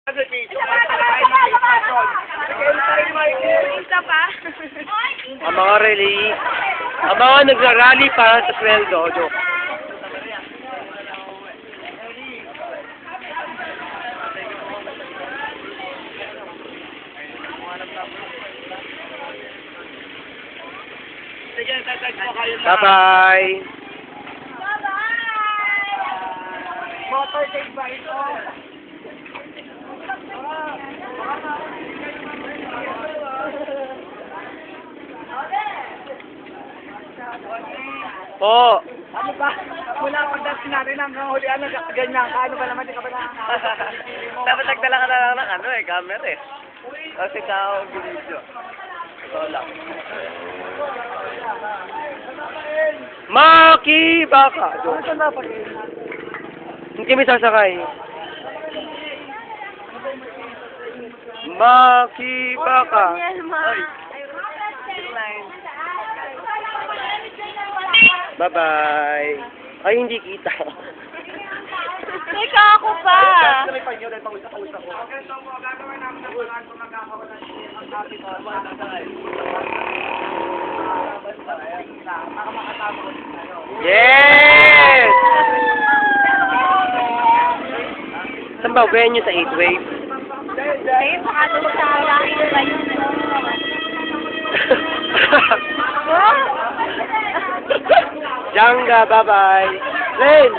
Isa pa. Ang mga rally, ang mga nagrarally para sa sweldo, joke. Bye-bye! Motor take ba ito? Po! Ano ba? Mula pagdating natin hanggang huli, ano, ganyan ka? Ano ba naman, di ka ba na? Dapat nagdala ka na lang ng ano camera eh. Kasi tao ang video. Ito lang. Maki baka! Ano na pa rin? Hindi kami sasakay. Maki baka! Bye-bye! Ay, hindi kita. Teka, ako pa! Yes! Saan ba? Venue sa 8-Wave? Ayun, makatulog sa laki ba yun? Janga, bye-bye. Len!